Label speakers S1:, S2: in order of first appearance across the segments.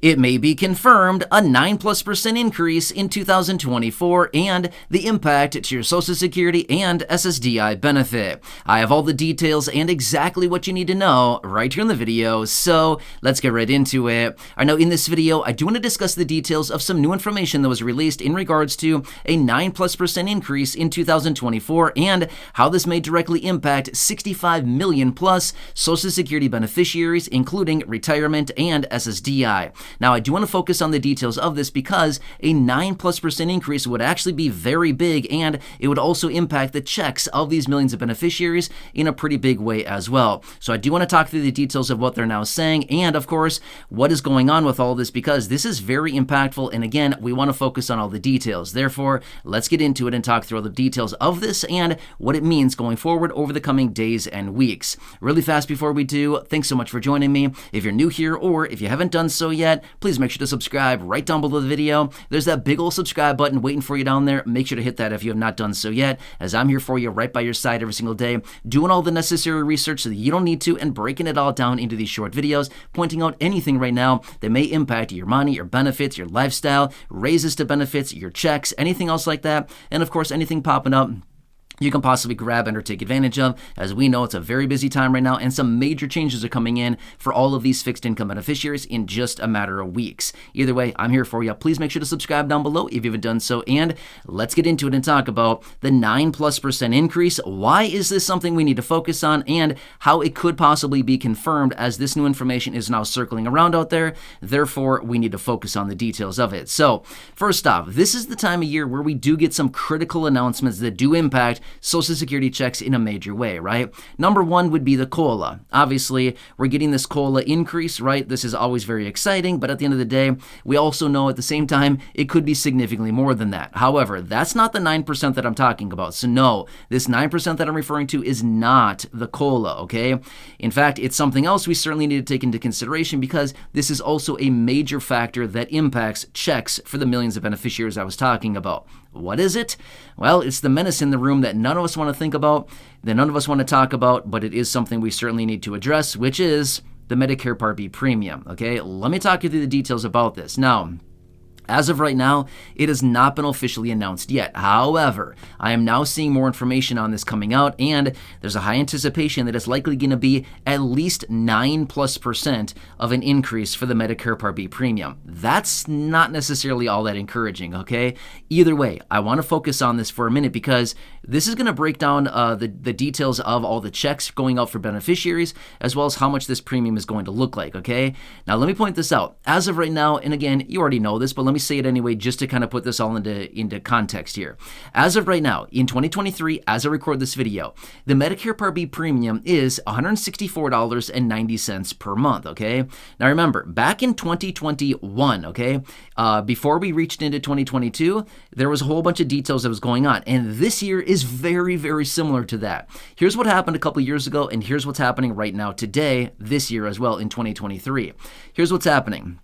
S1: It may be confirmed a 9+% increase in 2024 and the impact to your Social Security and SSDI benefit. I have all the details and exactly what you need to know right here in the video, so let's get right into it. I know in this video, I do want to discuss the details of some new information that was released in regards to a 9+% increase in 2024 and how this may directly impact 65 million plus Social Security beneficiaries, including retirement and SSDI. Now, I do want to focus on the details of this because a 9+% increase would actually be very big, and it would also impact the checks of these millions of beneficiaries in a pretty big way as well. So I do want to talk through the details of what they're now saying and, of course, what is going on with all this, because this is very impactful, and again, we want to focus on all the details. Therefore, let's get into it and talk through all the details of this and what it means going forward over the coming days and weeks. Really fast before we do, thanks so much for joining me. If you're new here or if you haven't done so yet, please make sure to subscribe right down below the video. There's that big old subscribe button waiting for you down there. Make sure to hit that if you have not done so yet, as I'm here for you right by your side every single day, doing all the necessary research so that you don't need to and breaking it all down into these short videos, pointing out anything right now that may impact your money, your benefits, your lifestyle, raises to benefits, your checks, anything else like that, and of course anything popping up you can possibly grab and or take advantage of. As we know, it's a very busy time right now, and some major changes are coming in for all of these fixed income beneficiaries in just a matter of weeks. Either way, I'm here for you. Please make sure to subscribe down below if you haven't done so, and let's get into it and talk about the 9+% increase. Why is this something we need to focus on, and how it could possibly be confirmed, as this new information is now circling around out there. Therefore, we need to focus on the details of it. So, first off, this is the time of year where we do get some critical announcements that do impact Social Security checks in a major way, right? Number one would be the COLA. Obviously, we're getting this COLA increase, right? This is always very exciting, but at the end of the day, we also know at the same time, it could be significantly more than that. However, that's not the 9% that I'm talking about. So no, this 9% that I'm referring to is not the COLA, okay? In fact, it's something else we certainly need to take into consideration, because this is also a major factor that impacts checks for the millions of beneficiaries I was talking about. What is it? Well, it's the menace in the room that none of us want to think about, that none of us want to talk about, but it is something we certainly need to address, which is the Medicare Part B premium, okay? Let me talk you through the details about this. Now, as of right now, it has not been officially announced yet. However, I am now seeing more information on this coming out, and there's a high anticipation that it's likely going to be at least 9+% of an increase for the Medicare Part B premium. That's not necessarily all that encouraging, okay? Either way, I want to focus on this for a minute, because this is going to break down the details of all the checks going out for beneficiaries, as well as how much this premium is going to look like, okay? Now, let me point this out. As of right now, and again, you already know this, but let me say it anyway, just to kind of put this all into context here. As of right now, in 2023, as I record this video, the Medicare Part B premium is $164.90 per month, okay? Now remember, back in 2021, okay, before we reached into 2022, there was a whole bunch of details that was going on, and this year is very, very similar to that. Here's what happened a couple years ago, and here's what's happening right now today, this year as well, in 2023. Here's what's happening.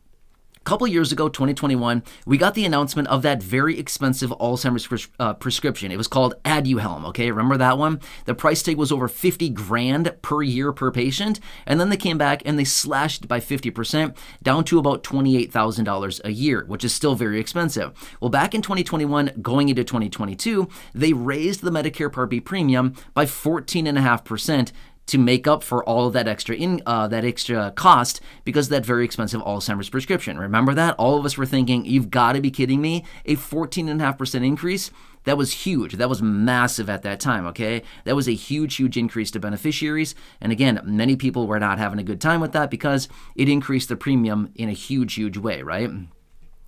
S1: Couple years ago, 2021, we got the announcement of that very expensive Alzheimer's prescription. It was called Aduhelm, okay? Remember that one? The price tag was over 50 grand per year per patient, and then they came back and they slashed by 50% down to about $28,000 a year, which is still very expensive. Well, back in 2021, going into 2022, they raised the Medicare Part B premium by 14.5%, to make up for all of that extra cost because of that very expensive Alzheimer's prescription. Remember that? All of us were thinking, you've got to be kidding me. A 14.5% increase? That was huge. That was massive at that time, okay? That was a huge, huge increase to beneficiaries. And again, many people were not having a good time with that because it increased the premium in a huge, huge way, right?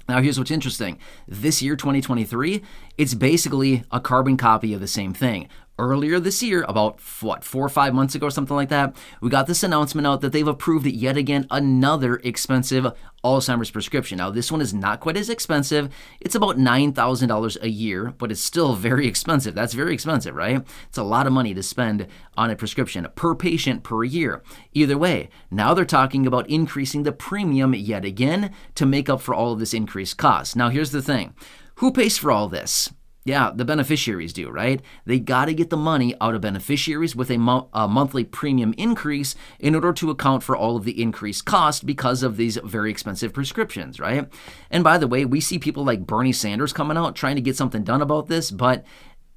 S1: Now, here's what's interesting. This year, 2023, it's basically a carbon copy of the same thing. Earlier this year, about 4 or 5 months ago or something like that, we got this announcement out that they've approved yet again another expensive Alzheimer's prescription. Now, this one is not quite as expensive. It's about $9,000 a year, but it's still very expensive. That's very expensive, right? It's a lot of money to spend on a prescription per patient per year. Either way, now they're talking about increasing the premium yet again to make up for all of this increased cost. Now, here's the thing. Who pays for all this? Yeah, the beneficiaries do, right? They got to get the money out of beneficiaries with a monthly premium increase in order to account for all of the increased cost because of these very expensive prescriptions, right? And by the way, we see people like Bernie Sanders coming out trying to get something done about this, but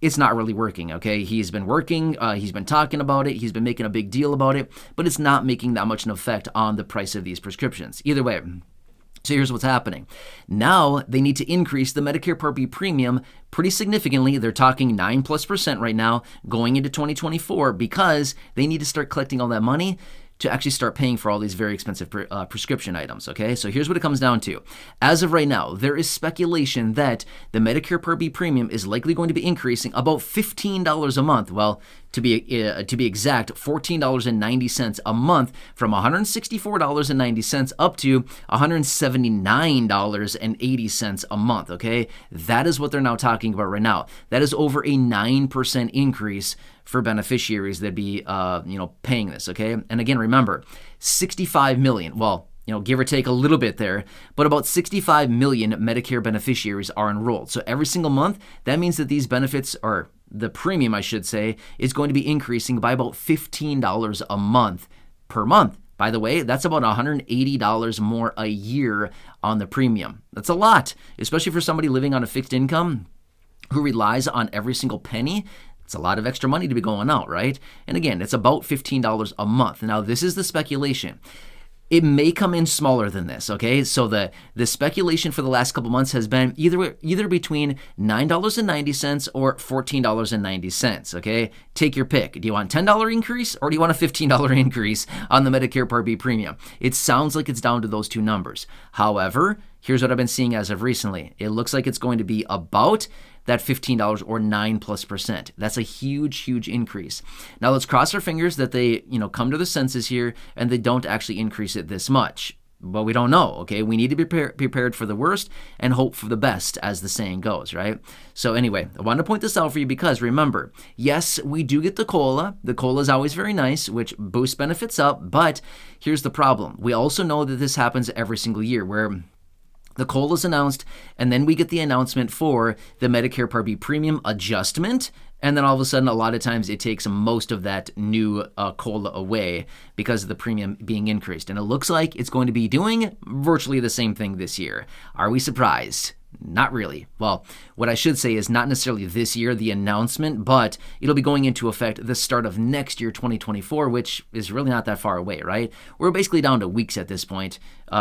S1: it's not really working, okay? He's been working, he's been talking about it, he's been making a big deal about it, but it's not making that much an effect on the price of these prescriptions. Either way, so here's what's happening. Now they need to increase the Medicare Part B premium pretty significantly. They're talking 9+% right now going into 2024 because they need to start collecting all that money to actually start paying for all these very expensive prescription items, okay? So here's what it comes down to. As of right now, there is speculation that the Medicare Part B premium is likely going to be increasing about $15 a month. Well, to be exact, $14.90 a month from $164.90 up to $179.80 a month, okay? That is what they're now talking about right now. That is over a 9% increase for beneficiaries that'd be, paying this, okay? And again, remember, 65 million, well, give or take a little bit there, but about 65 million Medicare beneficiaries are enrolled. So every single month, that means that these benefits are, the premium, I should say, is going to be increasing by about $15 a month per month. By the way, that's about $180 more a year on the premium. That's a lot, especially for somebody living on a fixed income who relies on every single penny. It's a lot of extra money to be going out, right? And again, it's about $15 a month. Now, this is the speculation. It may come in smaller than this, okay? So the speculation for the last couple months has been either between $9.90 or $14.90, okay? Take your pick. Do you want a $10 increase or do you want a $15 increase on the Medicare Part B premium? It sounds like it's down to those two numbers. However, here's what I've been seeing as of recently. It looks like it's going to be about that $15 or 9+%. That's a huge, huge increase. Now let's cross our fingers that they, come to the senses here and they don't actually increase it this much. But we don't know, okay? We need to be prepared for the worst and hope for the best, as the saying goes, right? So anyway, I wanted to point this out for you because remember, yes, we do get the COLA. The COLA is always very nice, which boosts benefits up, but here's the problem. We also know that this happens every single year where the COLA is announced, and then we get the announcement for the Medicare Part B premium adjustment, and then all of a sudden, a lot of times it takes most of that new COLA away because of the premium being increased. And it looks like it's going to be doing virtually the same thing this year. Are we surprised? Not really. Well, what I should say is not necessarily this year, the announcement, but it'll be going into effect the start of next year, 2024, which is really not that far away, right? We're basically down to weeks at this point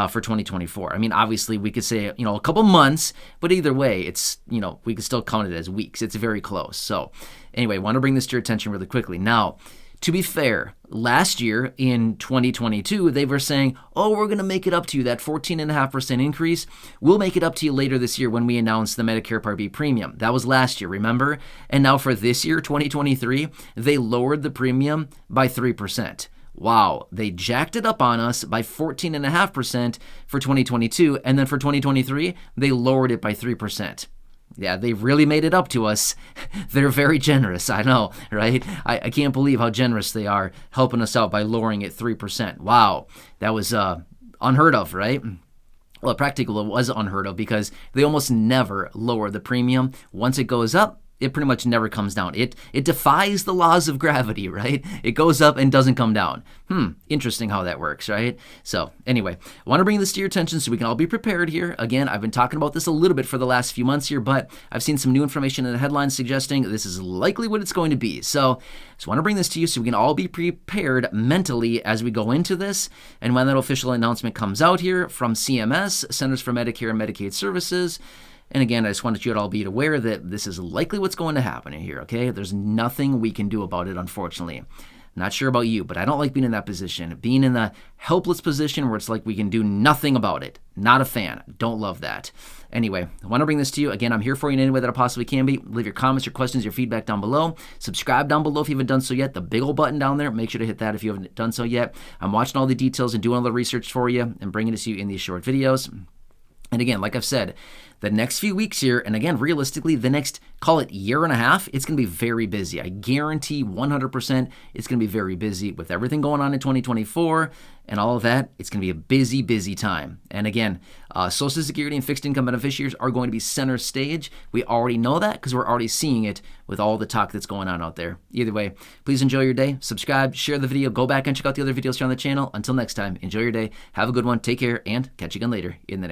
S1: for 2024. I mean, obviously, we could say, a couple months, but either way, it's, we could still count it as weeks. It's very close. So anyway, I want to bring this to your attention really quickly. Now, to be fair, last year in 2022, they were saying, we're going to make it up to you, that 14.5% increase. We'll make it up to you later this year when we announce the Medicare Part B premium. That was last year, remember? And now for this year, 2023, they lowered the premium by 3%. Wow, they jacked it up on us by 14.5% for 2022, and then for 2023, they lowered it by 3%. Yeah, they really made it up to us. They're very generous, I know, right? I can't believe how generous they are helping us out by lowering it 3%. Wow, that was unheard of, right? Well, practically it was unheard of because they almost never lower the premium. Once it goes up, it pretty much never comes down. It defies the laws of gravity, right? It goes up and doesn't come down. Interesting how that works, right? So anyway, I want to bring this to your attention so we can all be prepared here. Again, I've been talking about this a little bit for the last few months here, but I've seen some new information in the headlines suggesting this is likely what it's going to be. So I just want to bring this to you so we can all be prepared mentally as we go into this. And when that official announcement comes out here from CMS, Centers for Medicare and Medicaid Services, and again, I just wanted you to all be aware that this is likely what's going to happen here, okay? There's nothing we can do about it, unfortunately. Not sure about you, but I don't like being in that position. Being in the helpless position where it's like we can do nothing about it. Not a fan. Don't love that. Anyway, I want to bring this to you. Again, I'm here for you in any way that I possibly can be. Leave your comments, your questions, your feedback down below. Subscribe down below if you haven't done so yet. The big old button down there, make sure to hit that if you haven't done so yet. I'm watching all the details and doing all the research for you and bringing it to you in these short videos. And again, like I've said, the next few weeks here, and again, realistically, the next, call it year and a half, it's going to be very busy. I guarantee 100% it's going to be very busy with everything going on in 2024 and all of that. It's going to be a busy, busy time. And again, Social Security and fixed income beneficiaries are going to be center stage. We already know that because we're already seeing it with all the talk that's going on out there. Either way, please enjoy your day. Subscribe, share the video, go back and check out the other videos here on the channel. Until next time, enjoy your day. Have a good one. Take care and catch you again later in the next